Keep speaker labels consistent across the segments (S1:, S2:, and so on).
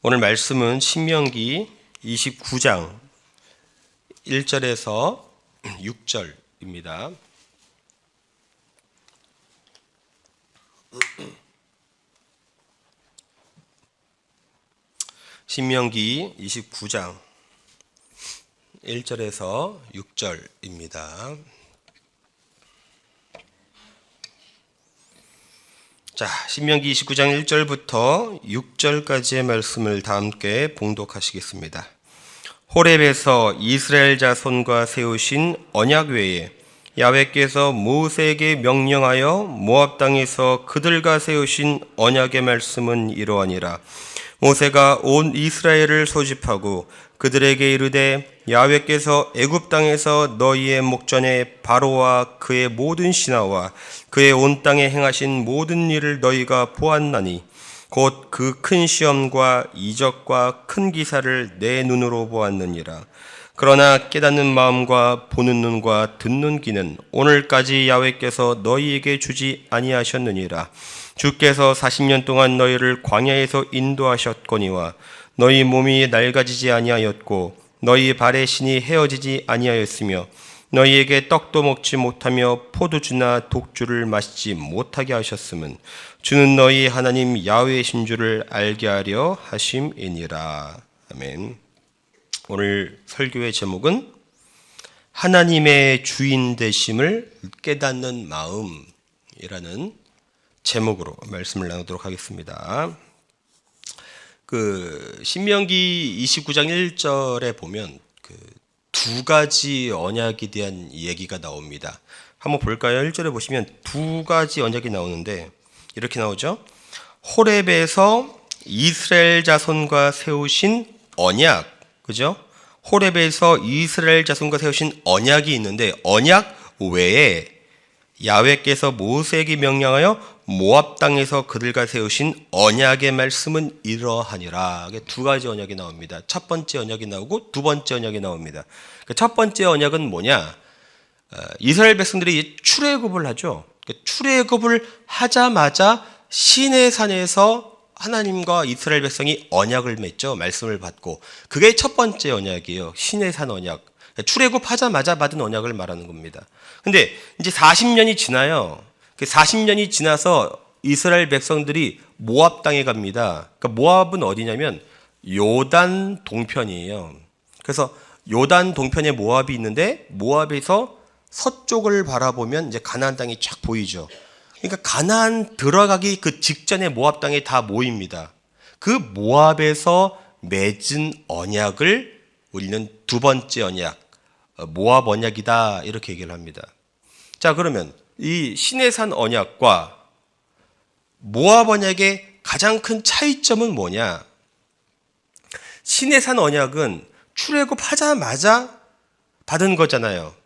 S1: 오늘 말씀은 신명기 29장 1절에서 6절입니다. 신명기 29장 1절에서 6절입니다. 자, 신명기 29장 1절부터 6절까지의 말씀을 다 함께 봉독하시겠습니다. 호렙에서 이스라엘 자손과 세우신 언약 외에 야훼께서 모세에게 명령하여 모압 땅에서 그들과 세우신 언약의 말씀은 이러하니라. 모세가 온 이스라엘을 소집하고 그들에게 이르되 야훼께서 애굽 땅에서 너희의 목전에 바로와 그의 모든 신하와 그의 온 땅에 행하신 모든 일을 너희가 보았나니 곧 그 큰 시험과 이적과 큰 기사를 내 눈으로 보았느니라. 그러나 깨닫는 마음과 보는 눈과 듣는 귀는 오늘까지 야훼께서 너희에게 주지 아니하셨느니라. 주께서 40년 동안 너희를 광야에서 인도하셨거니와 너희 몸이 낡아지지 아니하였고 너희 발의 신이 헤어지지 아니하였으며 너희에게 떡도 먹지 못하며 포도주나 독주를 마시지 못하게 하셨음은 주는 너희 하나님 야훼이신 줄을 알게 하려 하심이니라. 아멘. 오늘 설교의 제목은 하나님의 주인 되심을 깨닫는 마음이라는 제목으로 말씀을 나누도록 하겠습니다. 신명기 29장 1절에 보면 두 가지 언약에 대한 얘기가 나옵니다. 한번 볼까요? 1절에 보시면 두 가지 언약이 나오는데 이렇게 나오죠. 호렙에서 이스라엘 자손과 세우신 언약, 그죠? 호렙에서 이스라엘 자손과 세우신 언약이 있는데 언약 외에 야훼께서 모세에게 명령하여 모압 땅에서 그들과 세우신 언약의 말씀은 이러하니라. 두 가지 언약이 나옵니다. 첫 번째 언약이 나오고 두 번째 언약이 나옵니다. 첫 번째 언약은 뭐냐? 이스라엘 백성들이 출애굽을 하죠. 출애굽을 하자마자 시내산에서 하나님과 이스라엘 백성이 언약을 맺죠. 말씀을 받고. 그게 첫 번째 언약이에요. 시내산 언약. 출애굽하자마자 받은 언약을 말하는 겁니다. 근데 이제 40년이 지나요. 40년이 지나서 이스라엘 백성들이 모압 땅에 갑니다. 그러니까 모압은 어디냐면 요단 동편이에요. 그래서 요단 동편에 모압이 있는데 모압에서 서쪽을 바라보면 이제 가나안 땅이 쫙 보이죠. 그러니까 가나안 들어가기 그 직전에 모압 땅에 다 모입니다. 그 모압에서 맺은 언약을 우리는 두 번째 언약, 모압 언약이다 이렇게 얘기를 합니다. 자, 그러면 이 시내산 언약과 모압 언약의 가장 큰 차이점은 뭐냐? 시내산 언약은 출애굽하자마자 받은 거잖아요.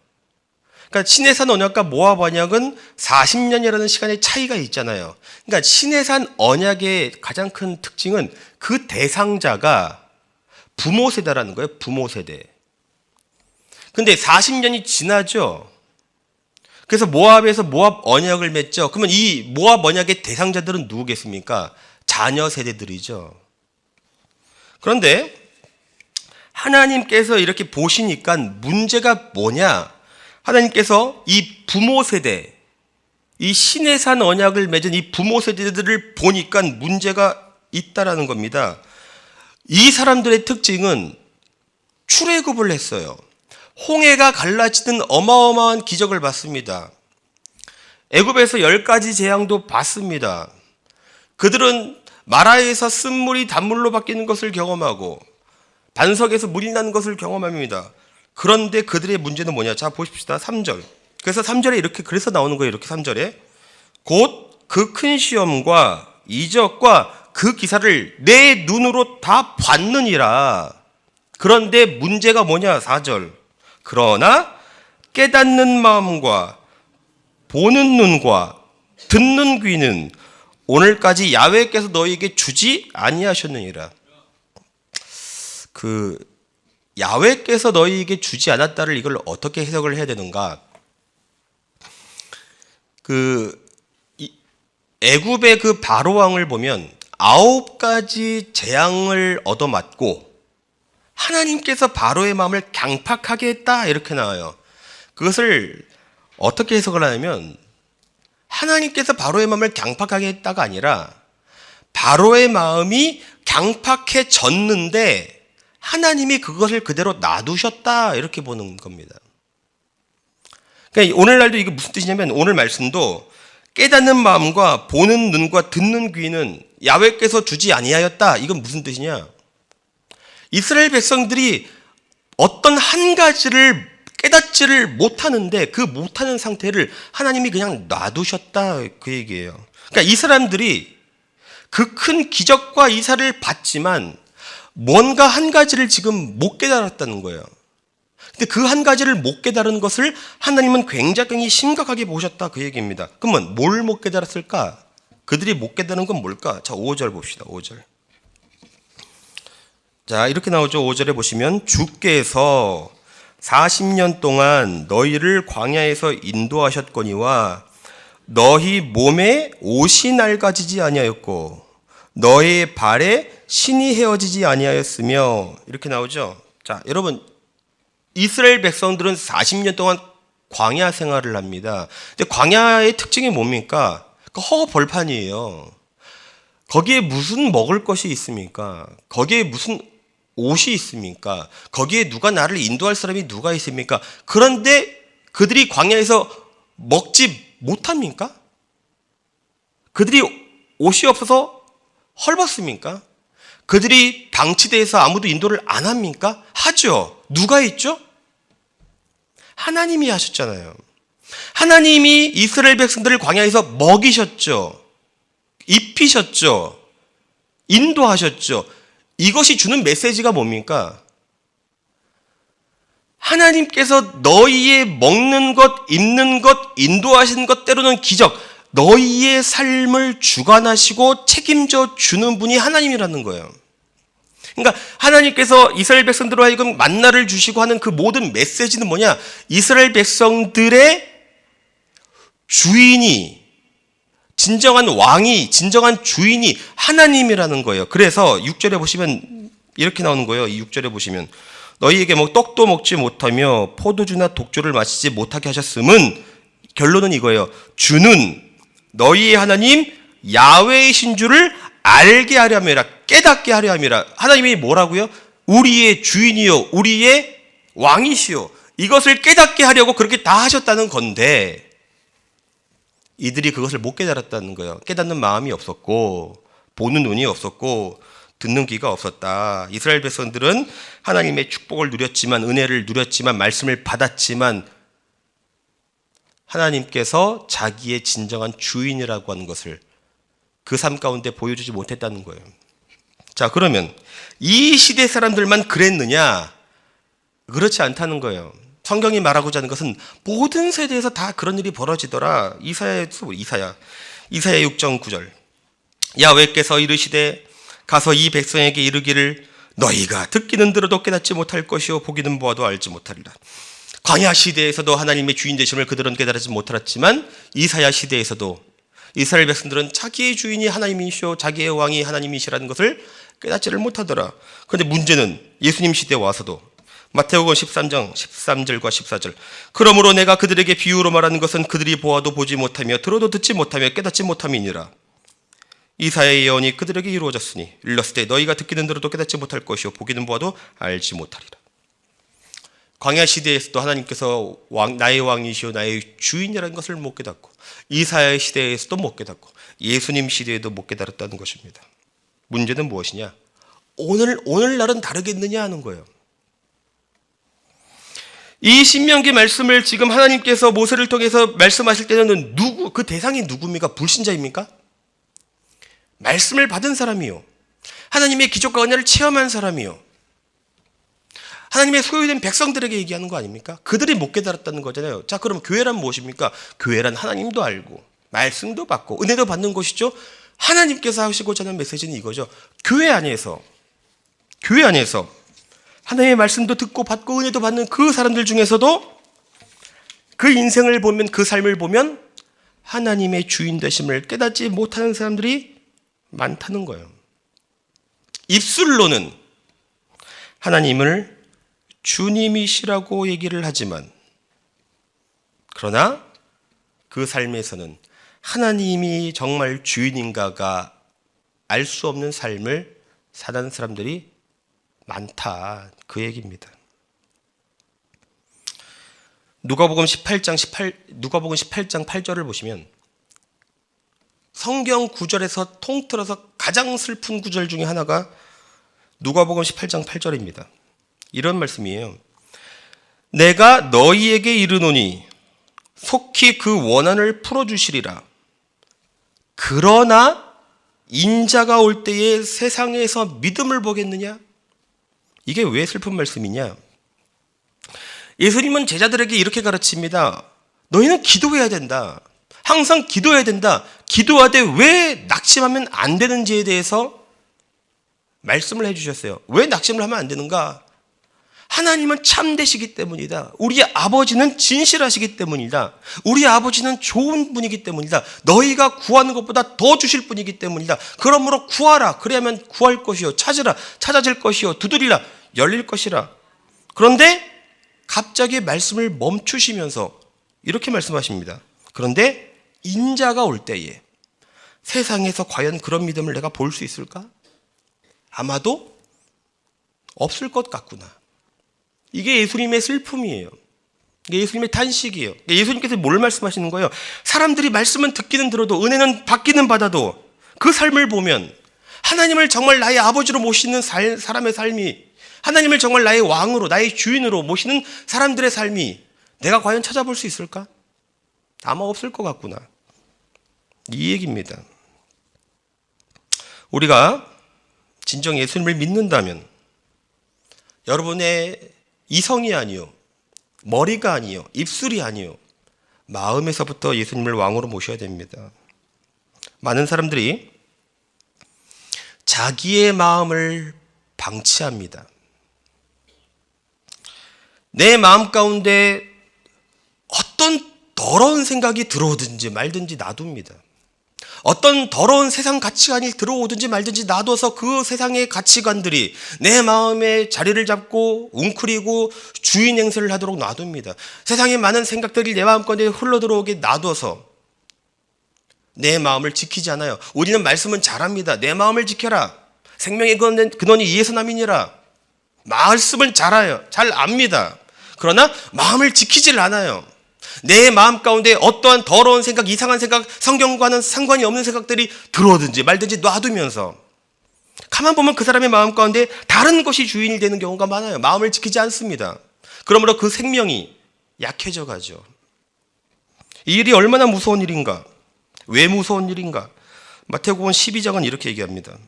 S1: 그러니까 시내산 언약과 모압 언약은 40년이라는 시간의 차이가 있잖아요. 그러니까 시내산 언약의 가장 큰 특징은 그 대상자가 부모 세대라는 거예요. 부모 세대. 근데 40년이 지나죠. 그래서 모압에서 모압 언약을 맺죠. 그러면 이 모압 언약의 대상자들은 누구겠습니까? 자녀 세대들이죠. 그런데 하나님께서 이렇게 보시니까 문제가 뭐냐? 하나님께서 이 부모 세대, 이 시내산 언약을 맺은 이 부모 세대들을 보니까 문제가 있다라는 겁니다. 이 사람들의 특징은 출애굽을 했어요. 홍해가 갈라지는 어마어마한 기적을 봤습니다. 애굽에서 10가지 재앙도 봤습니다. 그들은 마라에서 쓴물이 단물로 바뀌는 것을 경험하고 반석에서 물이 나는 것을 경험합니다. 그런데 그들의 문제는 뭐냐? 자, 보십시다. 3절. 그래서 3절에 이렇게 그래서 나오는 거예요. 이렇게 3절에 곧 그 큰 시험과 이적과 그 기사를 내 눈으로 다 봤느니라. 그런데 문제가 뭐냐? 4절. 그러나 깨닫는 마음과 보는 눈과 듣는 귀는 오늘까지 야훼께서 너희에게 주지 아니하셨느니라. 야훼께서 너희에게 주지 않았다를 이걸 어떻게 해석을 해야 되는가? 애굽의 그 바로 왕을 보면 9가지 재앙을 얻어맞고 하나님께서 바로의 마음을 강팍하게 했다 이렇게 나와요. 그것을 어떻게 해석을 하냐면 하나님께서 바로의 마음을 강팍하게 했다가 아니라 바로의 마음이 강팍해졌는데 하나님이 그것을 그대로 놔두셨다 이렇게 보는 겁니다. 그러니까 오늘날도 이게 무슨 뜻이냐면 오늘 말씀도 깨닫는 마음과 보는 눈과 듣는 귀는 야훼께서 주지 아니하였다. 이건 무슨 뜻이냐? 이스라엘 백성들이 어떤 한 가지를 깨닫지를 못하는데 그 못하는 상태를 하나님이 그냥 놔두셨다 그 얘기예요. 그러니까 이 사람들이 그 큰 기적과 이사를 받지만 뭔가 한 가지를 지금 못 깨달았다는 거예요. 근데 그 한 가지를 못 깨달은 것을 하나님은 굉장히 심각하게 보셨다 그 얘기입니다. 그러면 뭘 못 깨달았을까? 그들이 못 깨달은 건 뭘까? 자, 5절 봅시다. 5절. 자, 이렇게 나오죠. 5절에 보시면 주께서 40년 동안 너희를 광야에서 인도하셨거니와 너희 몸에 옷이 낡아지지 아니하였고 너희 발에 신이 헤어지지 아니하였으며 이렇게 나오죠. 자, 여러분 이스라엘 백성들은 40년 동안 광야 생활을 합니다. 근데 광야의 특징이 뭡니까? 허벌판이에요. 거기에 무슨 먹을 것이 있습니까? 거기에 무슨 옷이 있습니까? 거기에 누가 나를 인도할 사람이 누가 있습니까? 그런데 그들이 광야에서 먹지 못합니까? 그들이 옷이 없어서 헐벗습니까? 그들이 방치돼서 아무도 인도를 안 합니까? 하죠. 누가 있죠? 하나님이 하셨잖아요. 하나님이 이스라엘 백성들을 광야에서 먹이셨죠. 입히셨죠. 인도하셨죠. 이것이 주는 메시지가 뭡니까? 하나님께서 너희의 먹는 것, 입는 것, 인도하신 것, 때로는 기적, 너희의 삶을 주관하시고 책임져 주는 분이 하나님이라는 거예요. 그러니까 하나님께서 이스라엘 백성들로 하여금 만나를 주시고 하는 그 모든 메시지는 뭐냐? 이스라엘 백성들의 주인이, 진정한 왕이, 진정한 주인이 하나님이라는 거예요. 그래서 6절에 보시면 이렇게 나오는 거예요. 6절에 보시면 너희에게 떡도 먹지 못하며 포도주나 독주를 마시지 못하게 하셨음은, 결론은 이거예요. 주는 너희의 하나님 야훼이신 줄을 알게 하려 함이라, 깨닫게 하려 함이라. 하나님이 뭐라고요? 우리의 주인이요, 우리의 왕이시요. 이것을 깨닫게 하려고 그렇게 다 하셨다는 건데 이들이 그것을 못 깨달았다는 거예요. 깨닫는 마음이 없었고 보는 눈이 없었고 듣는 귀가 없었다. 이스라엘 백성들은 하나님의 축복을 누렸지만, 은혜를 누렸지만, 말씀을 받았지만 하나님께서 자기의 진정한 주인이라고 하는 것을 그 삶 가운데 보여주지 못했다는 거예요. 자, 그러면 이 시대 사람들만 그랬느냐? 그렇지 않다는 거예요. 성경이 말하고자 하는 것은 모든 세대에서 다 그런 일이 벌어지더라. 이사야 6장 9절. 야훼께서 이르시되 가서 이 백성에게 이르기를 너희가 듣기는 들어도 깨닫지 못할 것이요 보기는 보아도 알지 못하리라. 광야 시대에서도 하나님의 주인 되심을 그들은 깨달지 못하였지만 이사야 시대에서도 이스라엘 백성들은 자기의 주인이 하나님이시오, 자기의 왕이 하나님이시라는 것을 깨닫지를 못하더라. 그런데 문제는 예수님 시대에 와서도 마태복음 13장 13절과 14절. 그러므로 내가 그들에게 비유로 말하는 것은 그들이 보아도 보지 못하며 들어도 듣지 못하며 깨닫지 못함이니라. 이사야의 예언이 그들에게 이루어졌으니 일렀을 때 너희가 듣기는 들어도 깨닫지 못할 것이요 보기는 보아도 알지 못하리라. 광야 시대에서도 하나님께서 나의 왕이시오, 나의 주인이라는 것을 못 깨닫고, 이사야의 시대에서도 못 깨닫고, 예수님 시대에도 못 깨달았다는 것입니다. 문제는 무엇이냐? 오늘날은 다르겠느냐 하는 거예요. 이 신명기 말씀을 지금 하나님께서 모세를 통해서 말씀하실 때는 그 대상이 누굽니까? 불신자입니까? 말씀을 받은 사람이요, 하나님의 기적과 은혜를 체험한 사람이요, 하나님의 소유된 백성들에게 얘기하는 거 아닙니까? 그들이 못 깨달았다는 거잖아요. 자, 그럼 교회란 무엇입니까? 교회란 하나님도 알고 말씀도 받고 은혜도 받는 것이죠. 하나님께서 하시고자 하는 메시지는 이거죠. 교회 안에서 하나님의 말씀도 듣고 받고 은혜도 받는 그 사람들 중에서도 그 인생을 보면, 그 삶을 보면 하나님의 주인 되심을 깨닫지 못하는 사람들이 많다는 거예요. 입술로는 하나님을 주님이시라고 얘기를 하지만 그러나 그 삶에서는 하나님이 정말 주인인가가 알 수 없는 삶을 사는 사람들이 많다. 그 얘기입니다. 누가복음 18장 8절을 보시면 성경 구절에서 통틀어서 가장 슬픈 구절 중에 하나가 누가복음 18장 8절입니다. 이런 말씀이에요. 내가 너희에게 이르노니 속히 그 원한을 풀어주시리라. 그러나 인자가 올 때에 세상에서 믿음을 보겠느냐? 이게 왜 슬픈 말씀이냐? 예수님은 제자들에게 이렇게 가르칩니다. 너희는 기도해야 된다. 항상 기도해야 된다. 기도하되 왜 낙심하면 안 되는지에 대해서 말씀을 해주셨어요. 왜 낙심을 하면 안 되는가? 하나님은 참되시기 때문이다. 우리 아버지는 진실하시기 때문이다. 우리 아버지는 좋은 분이기 때문이다. 너희가 구하는 것보다 더 주실 분이기 때문이다. 그러므로 구하라. 그래야만 구할 것이요. 찾으라. 찾아질 것이요. 두드리라. 열릴 것이라. 그런데 갑자기 말씀을 멈추시면서 이렇게 말씀하십니다. 그런데 인자가 올 때에 세상에서 과연 그런 믿음을 내가 볼 수 있을까? 아마도 없을 것 같구나. 이게 예수님의 슬픔이에요. 이게 예수님의 탄식이에요. 예수님께서 뭘 말씀하시는 거예요? 사람들이 말씀은 듣기는 들어도 은혜는 받기는 받아도 그 삶을 보면 하나님을 정말 나의 아버지로 모시는 사람의 삶이, 하나님을 정말 나의 왕으로, 나의 주인으로 모시는 사람들의 삶이 내가 과연 찾아볼 수 있을까? 아마 없을 것 같구나. 이 얘기입니다. 우리가 진정 예수님을 믿는다면 여러분의 이성이 아니요, 머리가 아니요, 입술이 아니요, 마음에서부터 예수님을 왕으로 모셔야 됩니다. 많은 사람들이 자기의 마음을 방치합니다. 내 마음 가운데 어떤 더러운 생각이 들어오든지 말든지 놔둡니다. 어떤 더러운 세상 가치관이 들어오든지 말든지 놔둬서 그 세상의 가치관들이 내 마음에 자리를 잡고 웅크리고 주인 행세를 하도록 놔둡니다. 세상의 많은 생각들이 내 마음 가운데 흘러들어오게 놔둬서 내 마음을 지키지 않아요. 우리는 말씀은 잘합니다. 내 마음을 지켜라. 생명의 근원이 예수남이니라. 말씀은 잘 압니다. 그러나 마음을 지키질 않아요. 내 마음 가운데 어떠한 더러운 생각, 이상한 생각, 성경과는 상관이 없는 생각들이 들어오든지 말든지 놔두면서 가만 보면 그 사람의 마음 가운데 다른 것이 주인이 되는 경우가 많아요. 마음을 지키지 않습니다. 그러므로 그 생명이 약해져 가죠. 이 일이 얼마나 무서운 일인가? 왜 무서운 일인가? 마태복음 12장은 이렇게 얘기합니다.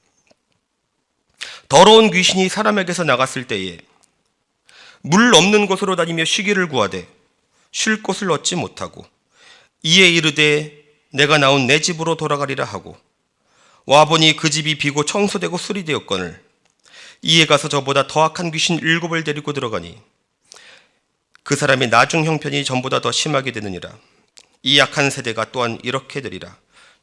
S1: 더러운 귀신이 사람에게서 나갔을 때에 물 없는 곳으로 다니며 쉬기를 구하되 쉴 곳을 얻지 못하고 이에 이르되 내가 나온 내 집으로 돌아가리라 하고 와보니 그 집이 비고 청소되고 수리되었거늘 이에 가서 저보다 더 악한 귀신 7을 데리고 들어가니 그 사람의 나중 형편이 전보다 더 심하게 되느니라. 이 악한 세대가 또한 이렇게 되리라.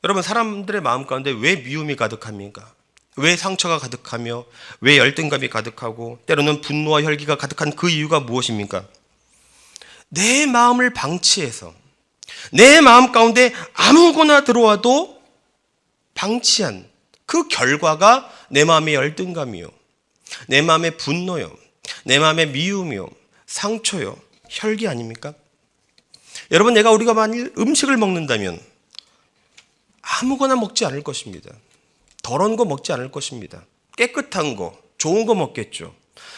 S1: 여러분, 사람들의 마음 가운데 왜 미움이 가득합니까? 왜 상처가 가득하며 왜 열등감이 가득하고 때로는 분노와 혈기가 가득한 그 이유가 무엇입니까? 내 마음을 방치해서 내 마음 가운데 아무거나 들어와도 방치한 그 결과가 내 마음의 열등감이요, 내 마음의 분노요, 내 마음의 미움이요, 상처요, 혈기 아닙니까? 여러분, 우리가 만일 음식을 먹는다면 아무거나 먹지 않을 것입니다. 더러운 거 먹지 않을 것입니다. 깨끗한 거, 좋은 거 먹겠죠.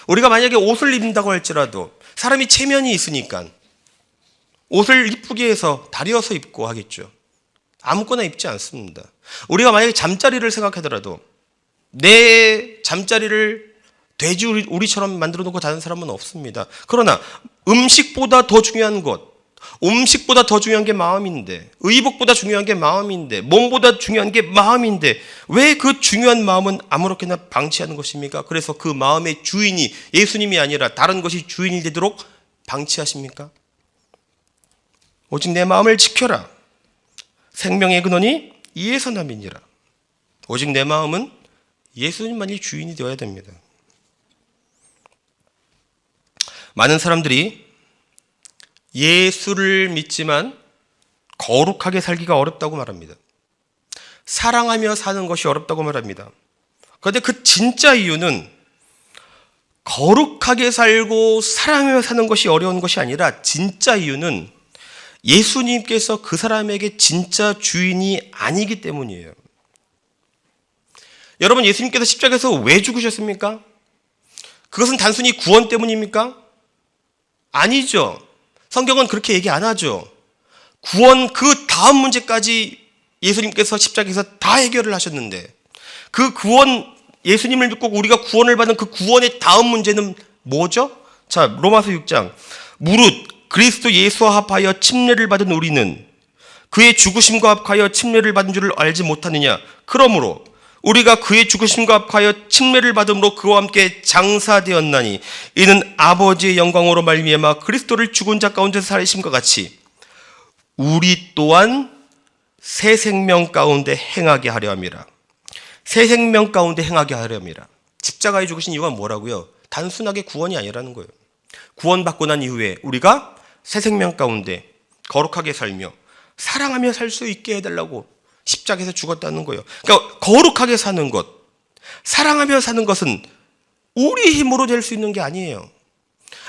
S1: 우리가 만약에 옷을 입는다고 할지라도 사람이 체면이 있으니까 옷을 이쁘게 해서 다려서 입고 하겠죠. 아무거나 입지 않습니다. 우리가 만약에 잠자리를 생각하더라도 내 잠자리를 돼지 우리처럼 만들어 놓고 자는 사람은 없습니다. 그러나 음식보다 더 중요한 것, 음식보다 더 중요한 게 마음인데, 의복보다 중요한 게 마음인데, 몸보다 중요한 게 마음인데 왜 그 중요한 마음은 아무렇게나 방치하는 것입니까? 그래서 그 마음의 주인이 예수님이 아니라 다른 것이 주인이 되도록 방치하십니까? 오직 내 마음을 지켜라. 생명의 근원이 이에서 남이니라. 오직 내 마음은 예수님만이 주인이 되어야 됩니다. 많은 사람들이 예수를 믿지만 거룩하게 살기가 어렵다고 말합니다. 사랑하며 사는 것이 어렵다고 말합니다. 그런데 그 진짜 이유는 거룩하게 살고 사랑하며 사는 것이 어려운 것이 아니라 진짜 이유는 예수님께서 그 사람에게 진짜 주인이 아니기 때문이에요. 여러분, 예수님께서 십자가에서 왜 죽으셨습니까? 그것은 단순히 구원 때문입니까? 아니죠. 성경은 그렇게 얘기 안 하죠. 구원 그 다음 문제까지 예수님께서 십자가에서 다 해결을 하셨는데, 그 구원, 예수님을 믿고 우리가 구원을 받은 그 구원의 다음 문제는 뭐죠? 자, 로마서 6장. 무릇 그리스도 예수와 합하여 침례를 받은 우리는 그의 죽으심과 합하여 침례를 받은 줄을 알지 못하느냐? 그러므로 우리가 그의 죽으심과 합하여 침례를 받음으로 그와 함께 장사되었나니 이는 아버지의 영광으로 말미암아 그리스도를 죽은 자 가운데서 살리심과 같이 우리 또한 새 생명 가운데 행하게 하려 함이라. 새 생명 가운데 행하게 하려 함이라. 십자가에 죽으신 이유가 뭐라고요? 단순하게 구원이 아니라는 거예요. 구원받고 난 이후에 우리가 새 생명 가운데 거룩하게 살며 사랑하며 살 수 있게 해달라고 십자가에서 죽었다는 거예요. 그러니까 거룩하게 사는 것, 사랑하며 사는 것은 우리 힘으로 될 수 있는 게 아니에요.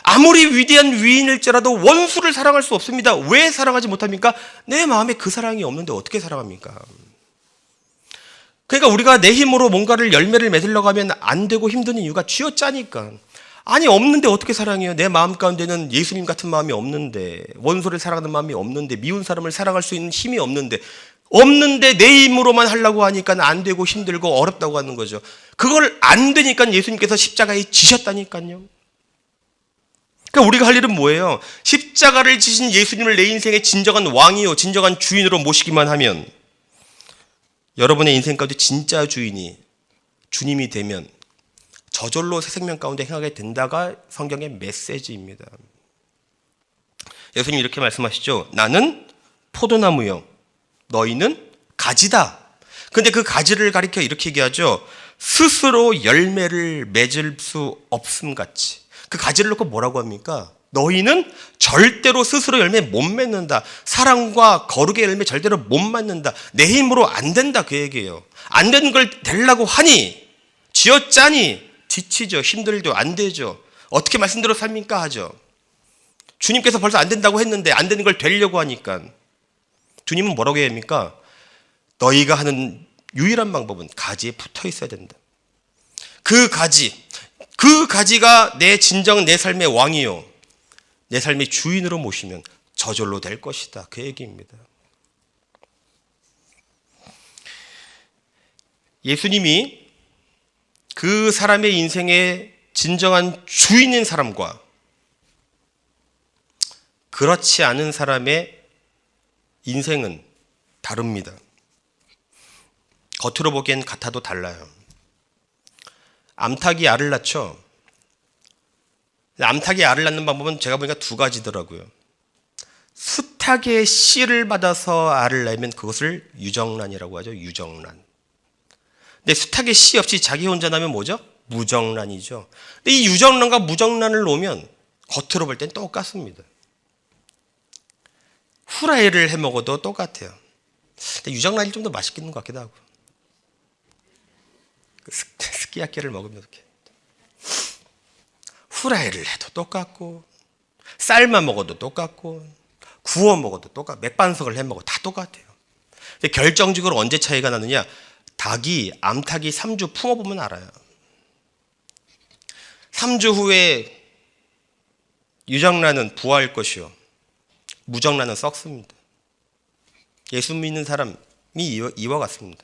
S1: 아무리 위대한 위인일지라도 원수를 사랑할 수 없습니다. 왜 사랑하지 못합니까? 내 마음에 그 사랑이 없는데 어떻게 사랑합니까? 그러니까 우리가 내 힘으로 뭔가를 열매를 맺으려고 하면 안 되고 힘든 이유가 쥐어짜니까. 아니, 없는데 어떻게 사랑해요? 내 마음 가운데는 예수님 같은 마음이 없는데, 원수를 사랑하는 마음이 없는데, 미운 사람을 사랑할 수 있는 힘이 없는데 내 힘으로만 하려고 하니까 안 되고 힘들고 어렵다고 하는 거죠. 그걸 안 되니까 예수님께서 십자가에 지셨다니까요. 그러니까 우리가 할 일은 뭐예요? 십자가를 지신 예수님을 내 인생의 진정한 왕이요, 진정한 주인으로 모시기만 하면 여러분의 인생 가운데 진짜 주인이 주님이 되면 저절로 새 생명 가운데 행하게 된다가 성경의 메시지입니다. 예수님이 이렇게 말씀하시죠. 나는 포도나무요, 너희는 가지다. 근데 그 가지를 가리켜 이렇게 얘기하죠. 스스로 열매를 맺을 수 없음같이. 그 가지를 놓고 뭐라고 합니까? 너희는 절대로 스스로 열매 못 맺는다. 사랑과 거룩의 열매 절대로 못 맺는다. 내 힘으로 안 된다, 그 얘기예요. 안 되는 걸 되려고 하니, 쥐어짜니 지치죠. 힘들죠. 안 되죠. 어떻게 말씀대로 삽니까? 하죠. 주님께서 벌써 안 된다고 했는데 안 되는 걸 되려고 하니까. 주님은 뭐라고 해야 합니까? 너희가 하는 유일한 방법은 가지에 붙어 있어야 된다. 그 가지가 내 삶의 왕이요, 내 삶의 주인으로 모시면 저절로 될 것이다, 그 얘기입니다. 예수님이 그 사람의 인생의 진정한 주인인 사람과 그렇지 않은 사람의 인생은 다릅니다. 겉으로 보기엔 같아도 달라요. 암탉이 알을 낳죠. 암탉이 알을 낳는 방법은 제가 보니까 두 가지더라고요. 수탉의 씨를 받아서 알을 낳으면 그것을 유정란이라고 하죠. 유정란. 근데 수탉의 씨 없이 자기 혼자 낳으면 뭐죠? 무정란이죠. 근데 이 유정란과 무정란을 놓으면 겉으로 볼 땐 똑같습니다. 후라이를 해 먹어도 똑같아요. 근데 유정란이 좀 더 맛있겠는 것 같기도 하고. 스키야키를 먹으면 이렇게 후라이를 해도 똑같고, 쌀만 먹어도 똑같고, 구워 먹어도 똑같고, 맥반석을 해 먹어도 다 똑같아요. 근데 결정적으로 언제 차이가 나느냐? 암탉이 3주 품어보면 알아요. 3주 후에 유정란은 부화할 것이요, 무정란은 썩습니다. 예수 믿는 사람이 이와 같습니다.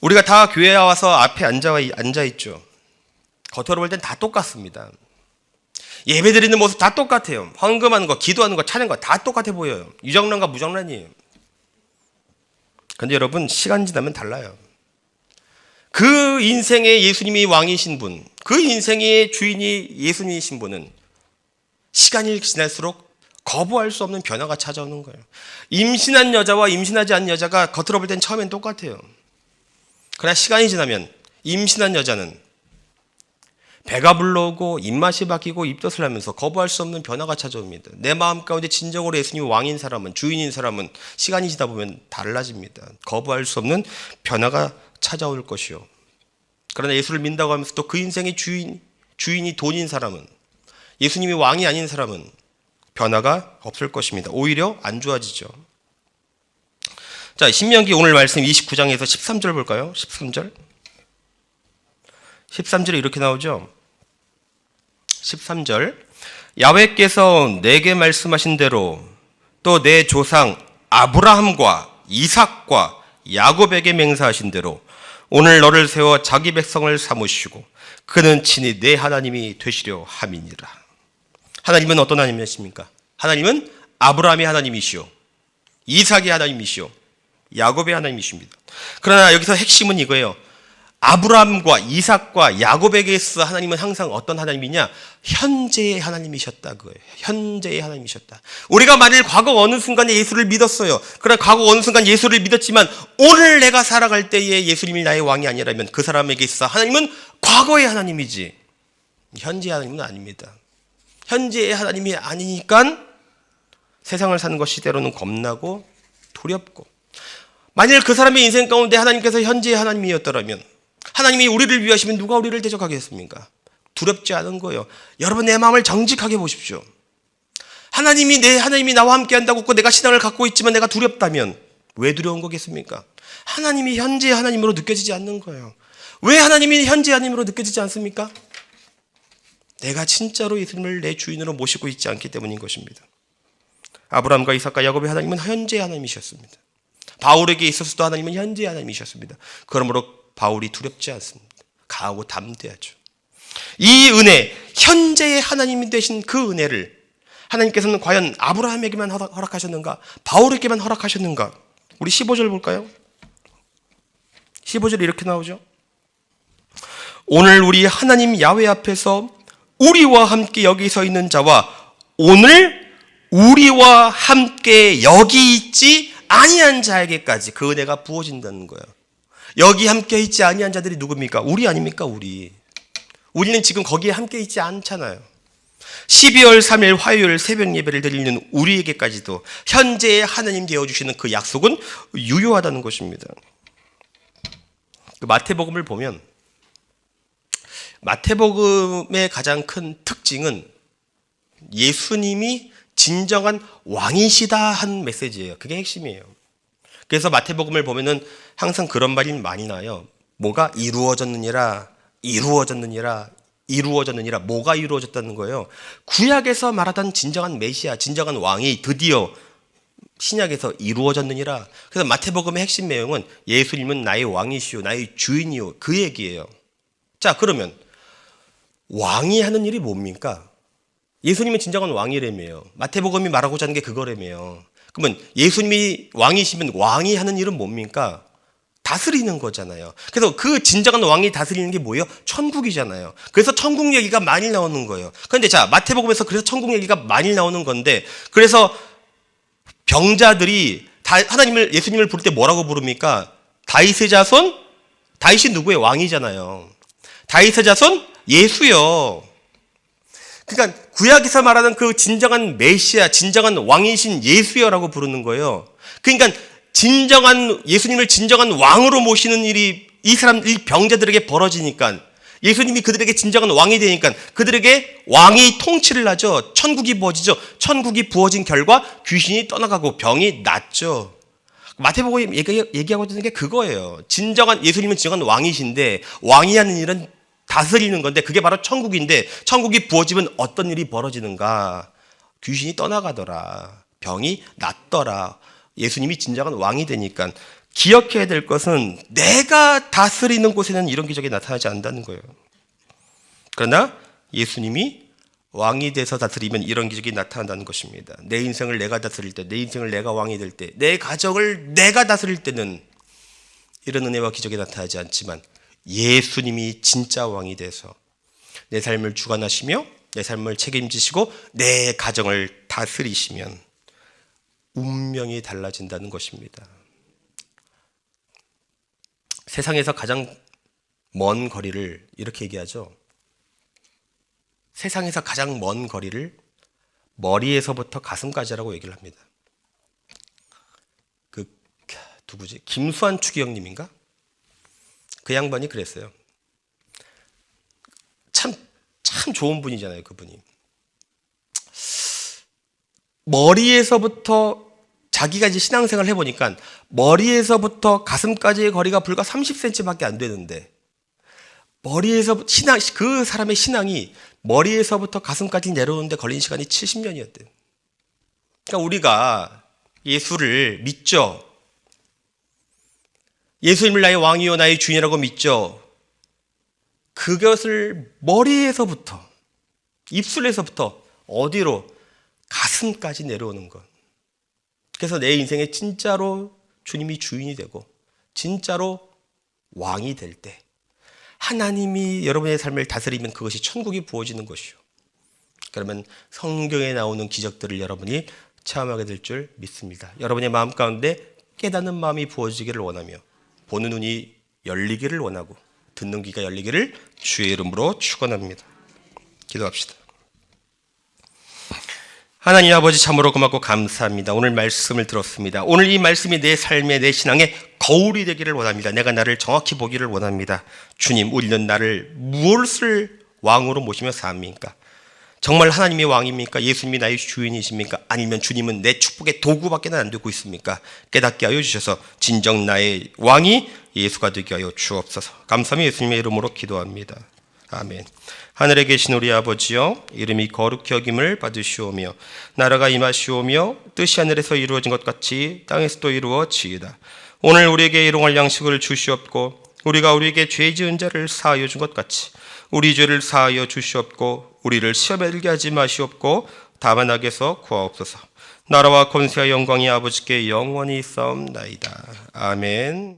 S1: 우리가 다 교회에 와서 앞에 앉아있죠. 겉으로 볼 땐 다 똑같습니다. 예배 드리는 모습 다 똑같아요. 헌금하는 거, 기도하는 거, 차는 거 다 똑같아 보여요. 유정란과 무정란이에요. 그런데 여러분, 시간 지나면 달라요. 그 인생의 예수님이 왕이신 분, 그 인생의 주인이 예수님이신 분은 시간이 지날수록 거부할 수 없는 변화가 찾아오는 거예요. 임신한 여자와 임신하지 않은 여자가 겉으로 볼 땐 처음엔 똑같아요. 그러나 시간이 지나면 임신한 여자는 배가 불러오고 입맛이 바뀌고 입덧을 하면서 거부할 수 없는 변화가 찾아옵니다. 내 마음 가운데 진정으로 예수님이 왕인 사람은, 주인인 사람은 시간이 지나다 보면 달라집니다. 거부할 수 없는 변화가 찾아올 것이요. 그러나 예수를 믿는다고 하면서 또 그 인생의 주인이 돈인 사람은, 예수님이 왕이 아닌 사람은 변화가 없을 것입니다. 오히려 안 좋아지죠. 자, 신명기 오늘 말씀 29장에서 13절 볼까요? 13절. 13절에 이렇게 나오죠. 13절. 야훼께서 내게 말씀하신 대로 또 내 조상 아브라함과 이삭과 야곱에게 맹세하신 대로 오늘 너를 세워 자기 백성을 삼으시고 그는 친히 내 하나님이 되시려 함이니라. 하나님은 어떤 하나님이십니까? 하나님은 아브라함의 하나님이시오, 이삭의 하나님이시오, 야곱의 하나님이십니다. 그러나 여기서 핵심은 이거예요. 아브라함과 이삭과 야곱에게 있어 하나님은 항상 어떤 하나님이냐? 현재의 하나님이셨다. 그거예요. 현재의 하나님이셨다. 우리가 만일 과거 어느 순간에 예수를 믿었어요. 그러나 과거 어느 순간 예수를 믿었지만 오늘 내가 살아갈 때에 예수님이 나의 왕이 아니라면 그 사람에게 있어 하나님은 과거의 하나님이지 현재의 하나님은 아닙니다. 현재의 하나님이 아니니까 세상을 사는 것이 때로는 겁나고 두렵고, 만일 그 사람의 인생 가운데 하나님께서 현재의 하나님이었더라면, 하나님이 우리를 위하시면 누가 우리를 대적하겠습니까? 두렵지 않은 거예요. 여러분, 내 마음을 정직하게 보십시오. 하나님이 나와 함께 한다고 했고 내가 신앙을 갖고 있지만 내가 두렵다면 왜 두려운 거겠습니까? 하나님이 현재의 하나님으로 느껴지지 않는 거예요. 왜 하나님이 현재의 하나님으로 느껴지지 않습니까? 내가 진짜로 예수님을 내 주인으로 모시고 있지 않기 때문인 것입니다. 아브라함과 이삭과 야곱의 하나님은 현재의 하나님이셨습니다. 바울에게 있어서도 하나님은 현재의 하나님이셨습니다. 그러므로 바울이 두렵지 않습니다. 강하고 담대하죠. 이 은혜, 현재의 하나님이 되신 그 은혜를 하나님께서는 과연 아브라함에게만 허락하셨는가? 바울에게만 허락하셨는가? 우리 15절 볼까요? 15절에 이렇게 나오죠. 오늘 우리 하나님 야훼 앞에서 우리와 함께 여기 서 있는 자와 오늘 우리와 함께 여기 있지 아니한 자에게까지 그 은혜가 부어진다는 거예요. 여기 함께 있지 아니한 자들이 누굽니까? 우리 아닙니까? 우리는 지금 거기에 함께 있지 않잖아요. 12월 3일 화요일 새벽 예배를 드리는 우리에게까지도 현재의 하나님 되어주시는 그 약속은 유효하다는 것입니다. 그 마태복음을 보면 마태복음의 가장 큰 특징은 예수님이 진정한 왕이시다 한 메시지예요. 그게 핵심이에요. 그래서 마태복음을 보면은 항상 그런 말이 많이 나요. 뭐가 이루어졌느니라, 뭐가 이루어졌다는 거예요. 구약에서 말하던 진정한 메시아, 진정한 왕이 드디어 신약에서 이루어졌느니라. 그래서 마태복음의 핵심 내용은 예수님은 나의 왕이시오, 나의 주인이요, 그 얘기예요. 자, 그러면 왕이 하는 일이 뭡니까? 예수님은 진정한 왕이라며요. 마태복음이 말하고자 하는 게 그거라며요. 그러면 예수님이 왕이시면 왕이 하는 일은 뭡니까? 다스리는 거잖아요. 그래서 그 진정한 왕이 다스리는 게 뭐예요? 천국이잖아요. 그래서 천국 얘기가 많이 나오는 거예요. 그런데 자, 마태복음에서 그래서 천국 얘기가 많이 나오는 건데, 그래서 병자들이 예수님을 부를 때 뭐라고 부릅니까? 다윗의 자손? 다윗이 누구예요? 왕이잖아요. 다윗의 자손? 예수요. 그러니까 구약에서 말하는 그 진정한 메시아, 진정한 왕이신 예수여라고 부르는 거예요. 그러니까 예수님을 진정한 왕으로 모시는 일이 이 병자들에게 벌어지니까, 예수님이 그들에게 진정한 왕이 되니까 그들에게 왕이 통치를 하죠. 천국이 부어지죠. 천국이 부어진 결과 귀신이 떠나가고 병이 낫죠. 마태복음이 얘기하고 있는 게 그거예요. 예수님은 진정한 왕이신데, 왕이 하는 일은 다스리는 건데 그게 바로 천국인데, 천국이 부어지면 어떤 일이 벌어지는가? 귀신이 떠나가더라, 병이 낫더라. 예수님이 진정한 왕이 되니까 기억해야 될 것은 내가 다스리는 곳에는 이런 기적이 나타나지 않는다는 거예요. 그러나 예수님이 왕이 돼서 다스리면 이런 기적이 나타난다는 것입니다. 내 인생을 내가 다스릴 때, 내 인생을 내가 왕이 될 때, 내 가정을 내가 다스릴 때는 이런 은혜와 기적이 나타나지 않지만 예수님이 진짜 왕이 돼서 내 삶을 주관하시며 내 삶을 책임지시고 내 가정을 다스리시면 운명이 달라진다는 것입니다. 세상에서 가장 먼 거리를 이렇게 얘기하죠. 세상에서 가장 먼 거리를 머리에서부터 가슴까지라고 얘기를 합니다. 누구지? 김수환 추기경님인가? 그 양반이 그랬어요. 참 좋은 분이잖아요, 그분이. 머리에서부터 자기가 이제 신앙생활을 해보니까 머리에서부터 가슴까지의 거리가 불과 30cm밖에 안 되는데 머리에서 그 사람의 신앙이 머리에서부터 가슴까지 내려오는데 걸린 시간이 70년이었대요. 그러니까 우리가 예수를 믿죠. 예수님을 나의 왕이요 나의 주인이라고 믿죠. 그것을 머리에서부터 입술에서부터 어디로? 가슴까지 내려오는 것. 그래서 내 인생에 진짜로 주님이 주인이 되고 진짜로 왕이 될 때 하나님이 여러분의 삶을 다스리면 그것이 천국이 부어지는 것이요. 그러면 성경에 나오는 기적들을 여러분이 체험하게 될 줄 믿습니다. 여러분의 마음 가운데 깨닫는 마음이 부어지기를 원하며 보는 눈이 열리기를 원하고 듣는 귀가 열리기를 주의 이름으로 축원합니다. 기도합시다. 하나님 아버지 참으로 고맙고 감사합니다. 오늘 말씀을 들었습니다. 오늘 이 말씀이 내 삶의 내 신앙의 거울이 되기를 원합니다. 내가 나를 정확히 보기를 원합니다. 주님, 우리는 나를 무엇을 왕으로 모시며 삽니까? 정말 하나님이 왕입니까? 예수님이 나의 주인이십니까? 아니면 주님은 내 축복의 도구밖에 안 되고 있습니까? 깨닫게 하여 주셔서 진정 나의 왕이 예수가 되게 하여 주옵소서. 감사하며 예수님의 이름으로 기도합니다. 아멘. 하늘에 계신 우리 아버지여, 이름이 거룩히 여김을 받으시오며 나라가 임하시오며 뜻이 하늘에서 이루어진 것 같이 땅에서도 이루어지이다. 오늘 우리에게 일용할 양식을 주시옵고 우리가 우리에게 죄 지은 자를 사하여 준 것 같이 우리 죄를 사하여 주시옵고 우리를 시험에 들게 하지 마시옵고 다만 악에서 구하옵소서. 나라와 권세와 영광이 아버지께 영원히 있사옵나이다. 아멘.